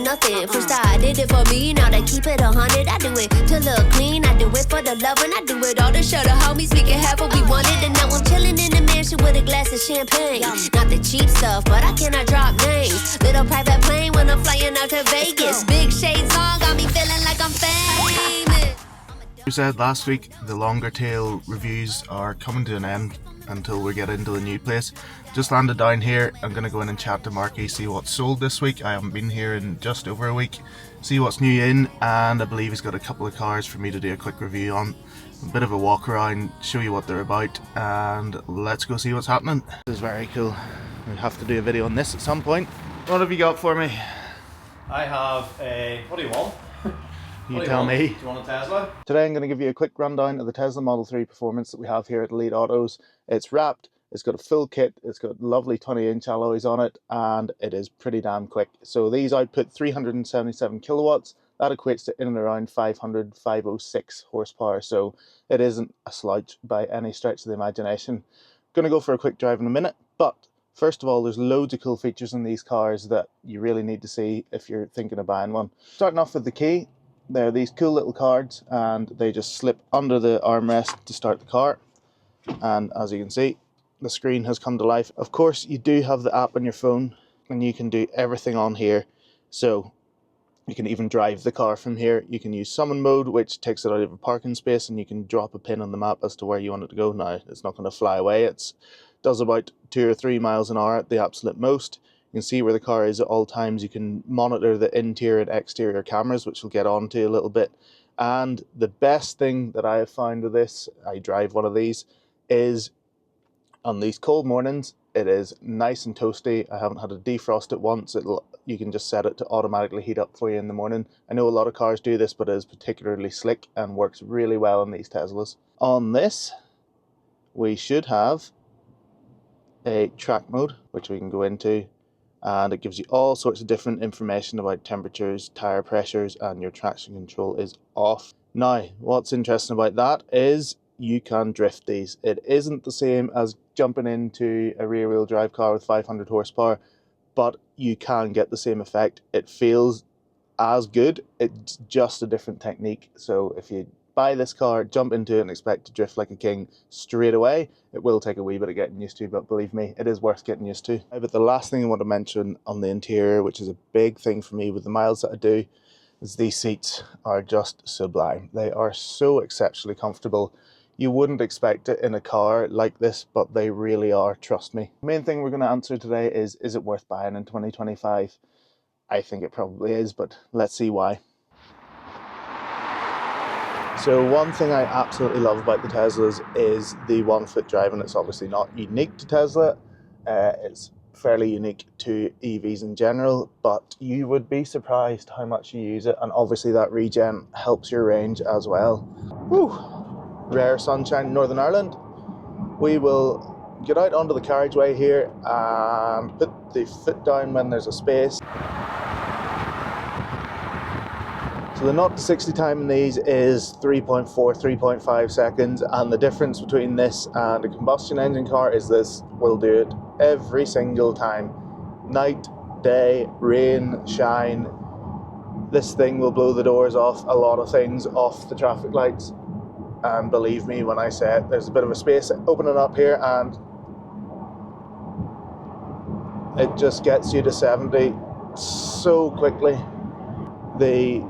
nothing. First I did it for me, now they keep it 100. I do it to look clean, I do it for the love, and I do it all to show the homies we can have what we wanted. And now I'm chilling in the mansion with a glass of champagne. Not the cheap stuff, but I cannot drop names. Little private plane when I'm flying out to Vegas. Big shades on, got me feeling like I'm famous. We said last week the longer tail reviews are coming to an end until we get into the new place. Just landed down here. I'm going to go in and chat to Marky, see what's sold this week. I haven't been here in just over a week. See what's new in, and I believe he's got a couple of cars for me to do a quick review on. A bit of a walk around, show you what they're about, and let's go see what's happening. This is very cool. We'll have to do a video on this at some point. What have you got for me? I have a... what do you want? You tell me. Do you want a Tesla? Today I'm going to give you a quick rundown of the Tesla Model 3 Performance that we have here at Elite Autos. It's wrapped, it's got a full kit, it's got lovely 20-inch alloys on it, and it is pretty damn quick. So these output 377 kilowatts. That equates to in and around 506 horsepower. So it isn't a slouch by any stretch of the imagination. Going to go for a quick drive in a minute, but first of all, there's loads of cool features in these cars that you really need to see if you're thinking of buying one. Starting off with the key. They're these cool little cards, and they just slip under the armrest to start the car. And as you can see, the screen has come to life. Of course, you do have the app on your phone, and you can do everything on here. So you can even drive the car from here. You can use summon mode, which takes it out of a parking space, and you can drop a pin on the map as to where you want it to go. Now, it's not going to fly away. It does about 2 or 3 miles an hour at the absolute most. You can see where the car is at all times. You can monitor the interior and exterior cameras, which we'll get on to a little bit. And the best thing that I have found with this, I drive one of these, is on these cold mornings, it is nice and toasty. I haven't had to defrost it once. You can just set it to automatically heat up for you in the morning. I know a lot of cars do this, but it is particularly slick and works really well on these Teslas. On this, we should have a track mode, which we can go into. And it gives you all sorts of different information about temperatures, tire pressures, and your traction control is off. Now, what's interesting about that is you can drift these. It isn't the same as jumping into a rear-wheel drive car with 500 horsepower, but you can get the same effect. It feels as good, it's just a different technique. So if you buy this car, jump into it and expect to drift like a king straight away, it will take a wee bit of getting used to, but believe me, it is worth getting used to. But the last thing I want to mention on the interior, which is a big thing for me with the miles that I do, is these seats are just sublime. They are so exceptionally comfortable. You wouldn't expect it in a car like this, but they really are, trust me. The main thing we're going to answer today is it worth buying in 2025? I think it probably is, but let's see why. So one thing I absolutely love about the Teslas is the one-foot driving. It's obviously not unique to Tesla. It's fairly unique to EVs in general, but you would be surprised how much you use it, and obviously that regen helps your range as well. Whew. Rare sunshine in Northern Ireland. We will get out onto the carriageway here and put the foot down when there's a space. So the 0 to 60 time in these is 3.4, 3.5 seconds, and the difference between this and a combustion engine car is this will do it every single time. Night, day, rain, shine. This thing will blow the doors off a lot of things, off the traffic lights. And believe me when I say it, there's a bit of a space opening up here and it just gets you to 70 so quickly. The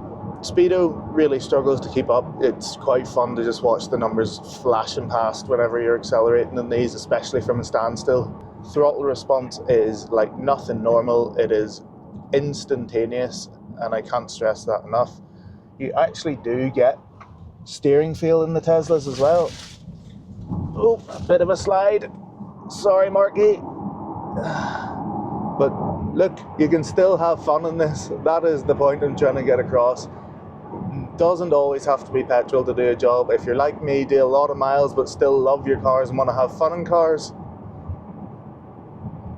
Speedo really struggles to keep up. It's quite fun to just watch the numbers flashing past whenever you're accelerating in these, especially from a standstill. Throttle response is like nothing normal. It is instantaneous, and I can't stress that enough. You actually do get steering feel in the Teslas as well. Oh, a bit of a slide. Sorry, Marky. But look, you can still have fun in this. That is the point I'm trying to get across. Doesn't always have to be petrol to do a job. If you're like me, do a lot of miles but still love your cars and want to have fun in cars,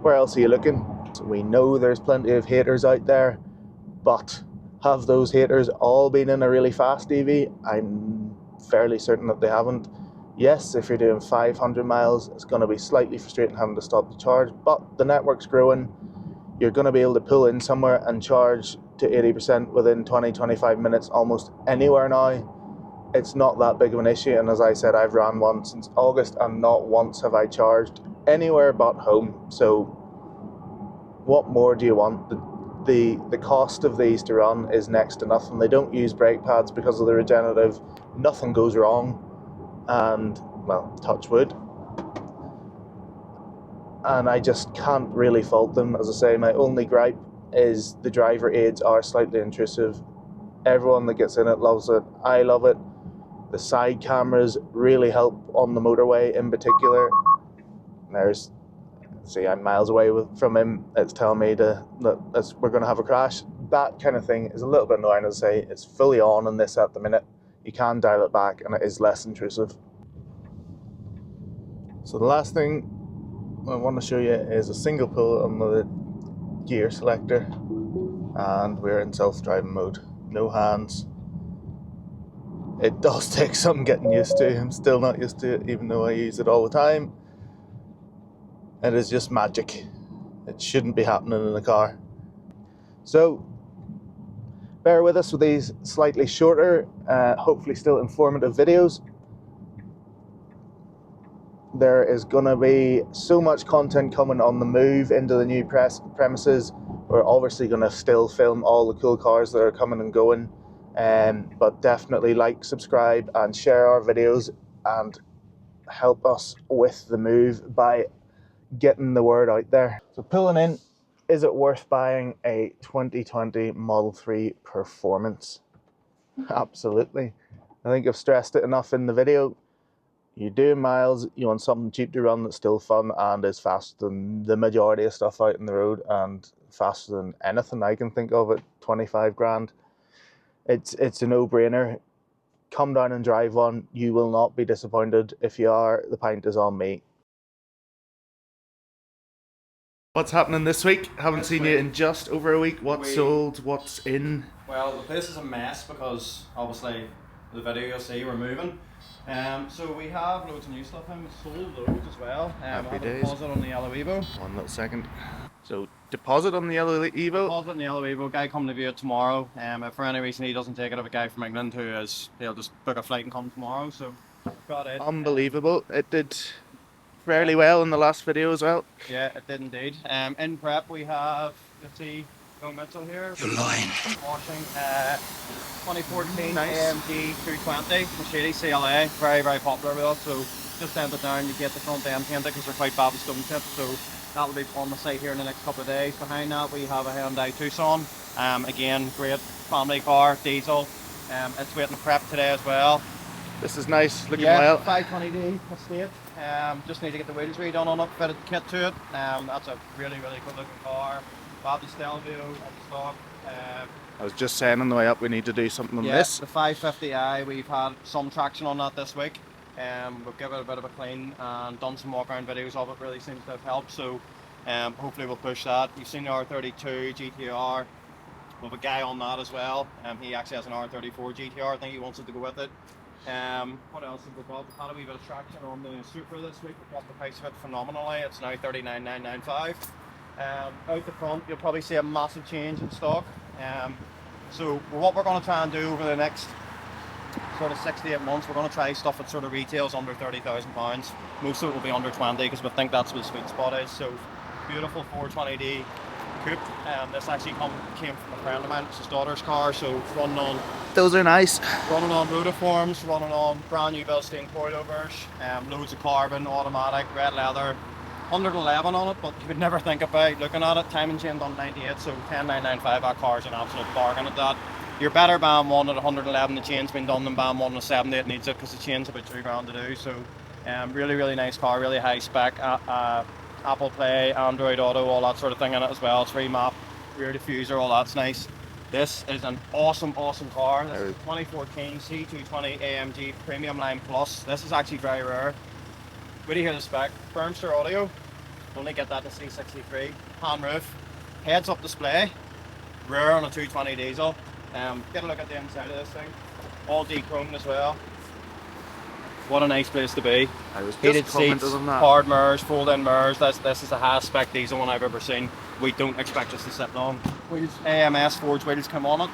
where else are you looking? So we know there's plenty of haters out there, but have those haters all been in a really fast EV? I'm fairly certain that they haven't. Yes, if you're doing 500 miles, it's going to be slightly frustrating having to stop the charge, but the network's growing. you're going to be able to pull in somewhere and charge to 80% within 20-25 minutes almost anywhere now. It's not that big of an issue, and as I said, I've ran one since August and not once have I charged anywhere but home. So what more do you want? The cost of these to run is next to nothing. They don't use brake pads because of the regenerative. Nothing goes wrong, and well, touch wood. And I just can't really fault them. As I say, my only gripe is the driver aids are slightly intrusive. Everyone that gets in it loves it. I love it. The side cameras really help on the motorway in particular. See, I'm miles away from him. It's telling me that we're going to have a crash. That kind of thing is a little bit annoying. As I say, it's fully on in this at the minute. You can dial it back and it is less intrusive. So the last thing I want to show you is a single pull on the gear selector, and we're in self-driving mode. No hands. It does take some getting used to. I'm still not used to it, even though I use it all the time. It is just magic. It shouldn't be happening in a car. So, bear with us with these slightly shorter, hopefully still informative videos. There is going to be so much content coming on the move into the new premises. We're obviously going to still film all the cool cars that are coming and going. But definitely like, subscribe and share our videos and help us with the move by getting the word out there. So pulling in, is it worth buying a 2020 Model 3 Performance? Absolutely. I think I've stressed it enough in the video. You're doing miles, you want something cheap to run that's still fun and is faster than the majority of stuff out in the road and faster than anything I can think of at 25 grand. It's a no-brainer. Come down and drive one. You will not be disappointed. If you are, the pint is on me. What's happening this week? Haven't seen you in just over a week. What's sold? What's in? Well, the place is a mess because obviously the video you'll see we're moving. So we have loads of new stuff in. We sold loads as well. Happy days. days. Deposit on the yellow Evo. One little second. So deposit on the yellow Evo. Deposit on the yellow Evo. Guy coming to view it tomorrow. If for any reason he doesn't take it, I have a guy from England he'll just book a flight and come tomorrow. So got it. Unbelievable. It did fairly well in the last video as well. Yeah, it did indeed. In prep we have, let's see, Go Mitchell here. You're lying. Washing 2014 Nice. AMG 220 Mercedes CLA, very very popular with us. So just send it down, you get the front end painted because they're quite bad with stone tips. So that'll be on the site here in the next couple of days. Behind that we have a Hyundai Tucson. Again, great family car, diesel. It's waiting prep today as well. This is nice, looking Yeah, well. 520D estate. Just need to get the wheels redone on it, fitted the kit to it. That's a really good looking car. Bobby Stelvio on the stock. I was just saying on the way up we need to do something on this. The 550i, we've had some traction on that this week. We've given it a bit of a clean and done some walk around videos of it, really seems to have helped. So hopefully we'll push that. You've seen the R32 GTR. We have a guy on that as well. He actually has an R34 GTR. I think he wants it to go with it. What else have we got? We've had a wee bit of traction on the Supra this week. We've got the price of it phenomenally. It's now $39,995. Out the front, you'll probably see a massive change in stock. So what we're going to try and do over the next sort of 6 to 8 months, we're going to try stuff that sort of retails under £30,000. Most of it will be under 20 because we think that's what the sweet spot is. So beautiful 420D coupe. This actually came from a friend of mine. It's his daughter's car, so running on. Those are nice. Running on rotiforms, running on brand new Bilstein coilovers, loads of carbon, automatic, red leather, 111 on it, but you would never think about looking at it. Timing chain done 98, so 10,995. That car's an absolute bargain at that. You're better buying one at 111. The chain's been done than buying one at 70. It needs it because the chain's about £2 to do. So, really nice car, really high spec. Apple Play, Android Auto, all that sort of thing in it as well. It's free map, rear diffuser, all that's nice. This is an awesome car. This is 2014 C220 AMG Premium Line Plus. This is actually very rare. Wait to hear the spec. Firmster audio. Only get that in C63. Pan roof. Heads up display. Rare on a 220 diesel. Get a look at the inside of this thing. All de-chromed as well. What a nice place to be. I was just Heated seats, on that. hard mirrors, fold-in mirrors. This is the highest spec diesel one I've ever seen. we don't expect us to sit long. Wheels, AMS forged wheels come on it.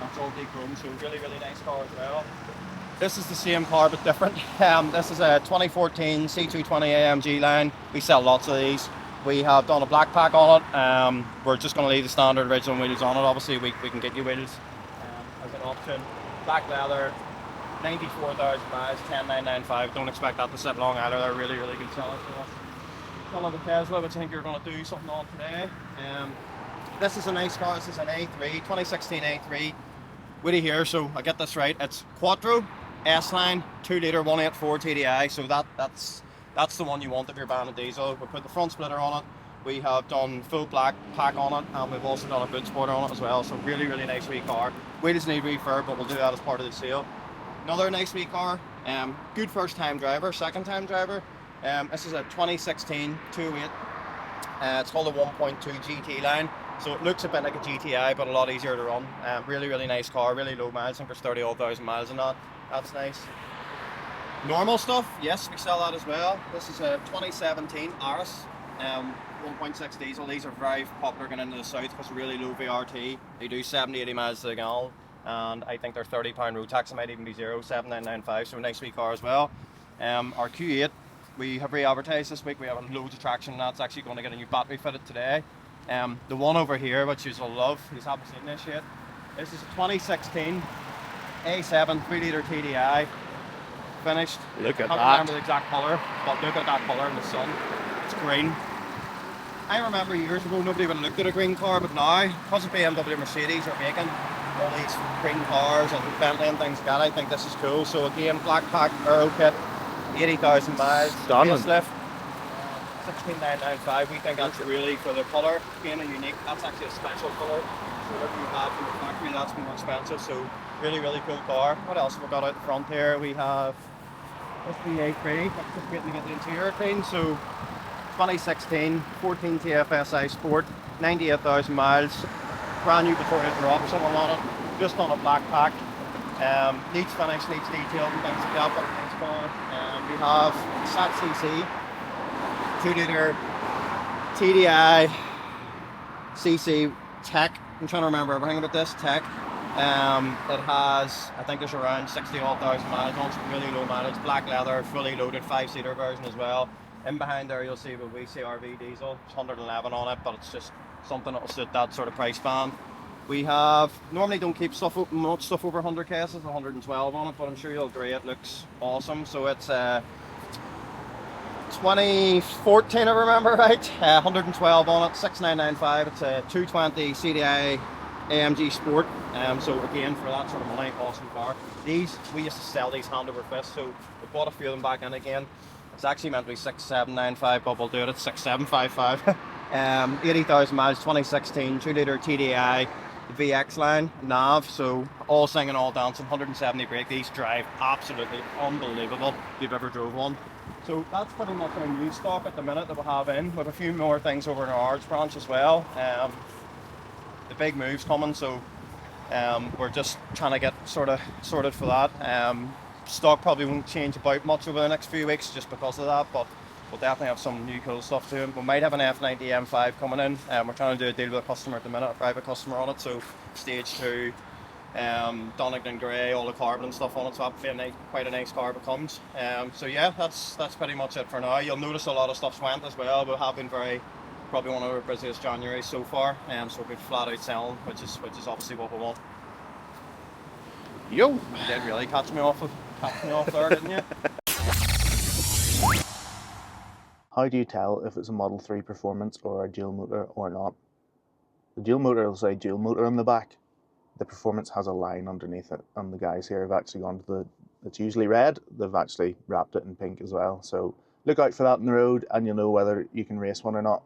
That's all de-chromed, so really, really nice car as well. This is the same car but different. This is a 2014 C220 AMG line. We sell lots of these. We have done a black pack on it. We're just going to leave the standard original wheels on it. Obviously, we can get you wheels as an option. Black leather, 94,000 miles, 10,995. Don't expect that to sit long either. They're really, really good sellers for us. One of the Tesla, which I think you're going to do something on today. This is a nice car. This is an A3, 2016 A3. Witty here, so I get this right. It's Quattro, S-Line, 2 litre, 184 TDI. So that's the one you want if you're buying a diesel. We put the front splitter on it. We have done full black pack on it, and we've also done a boot spoiler on it as well. So really, really nice wee car. Wheels need refurb, but we'll do that as part of the sale. Another nice wee car. Good first time driver, second time driver. This is a 2016 2.8. It's called a 1.2 GT line. So it looks a bit like a GTI, but a lot easier to run. Really, really nice car, really low miles. I think there's 30,000 miles in that. That's nice. Normal stuff, yes, we sell that as well. This is a 2017 Aris, 1.6 diesel. These are very popular going into the south because really low VRT. They do 70-80 miles to the gallon, and I think they're £30 road tax. It might even be 7,995, so a nice wee car as well. Our Q8, we have re-advertised this week. We have loads of traction, and that's actually going to get a new battery fitted today. The one over here, which you'll love, you haven't seen this yet. This is a 2016 A7 3 litre TDI, finished. Look at I can't that. remember the exact colour, but look at that colour in the sun. It's green. I remember years ago nobody would have looked at a green car, but now, because of BMW and Mercedes are making all these green cars and Bentley and things like that, I think this is cool. So again, black pack, Euro kit, 80,000 miles, Stunning. facelift. 16,995. We think that's really, for the colour being a unique, that's actually a special colour. So whatever you have from the factory, that's more expensive. So really, really cool car. What else have we got out the front here? We have this A3. That's just waiting to get the interior clean. So 2016 14 TFSI Sport, 98,000 miles, brand new before it drops. Someone on it, just on a black pack. Needs finish, needs detail and things like that. But a nice car. We have SAT CC. 2 litre TDI CC Tech. I'm trying to remember everything about this Tech. It has, I think there's around 60,000 miles on some really low mileage, black leather, fully loaded 5-seater version as well. In behind there you'll see what we say RV diesel. It's 111 on it, but it's just something that will suit that sort of price band. We have, normally don't keep much stuff over 100k, this is 112 on it, but I'm sure you'll agree it looks awesome. So it's 2014, I remember right, 112 on it, 6995. It's a 220 CDI AMG Sport. So again, for that sort of money, awesome car. These, we used to sell these hand over fist, so we bought a few of them back in again. It's actually meant to be 6795, but we'll do it at 6755. 80,000 miles, 2016, 2 litre TDI, VX line, nav, so all singing, all dancing, 170 brake. These drive absolutely unbelievable if you've ever drove one. So that's pretty much our new stock at the minute that we have in. We have a few more things over in our Ards branch as well. The big move's coming, so we're just trying to get sorted for that. Stock probably won't change about much over the next few weeks just because of that, but we'll definitely have some new cool stuff to it. We might have an F90 M5 coming in. We're trying to do a deal with a customer at the minute, a private customer on it, so stage 2. Donegan grey, all the carbon and stuff on it, so that'll be quite a nice car it becomes. So yeah, that's pretty much it for now. You'll notice a lot of stuff's went as well. We have been probably one of our busiest January so far, so we've been flat out selling, which is obviously what we want. Yo! You did really catch me off there, didn't you? How do you tell if it's a Model 3 Performance or a dual motor or not? The dual motor will say dual motor on the back. The Performance has a line underneath it, and the guys here have actually gone to it's usually red, they've actually wrapped it in pink as well. So look out for that on the road and you'll know whether you can race one or not.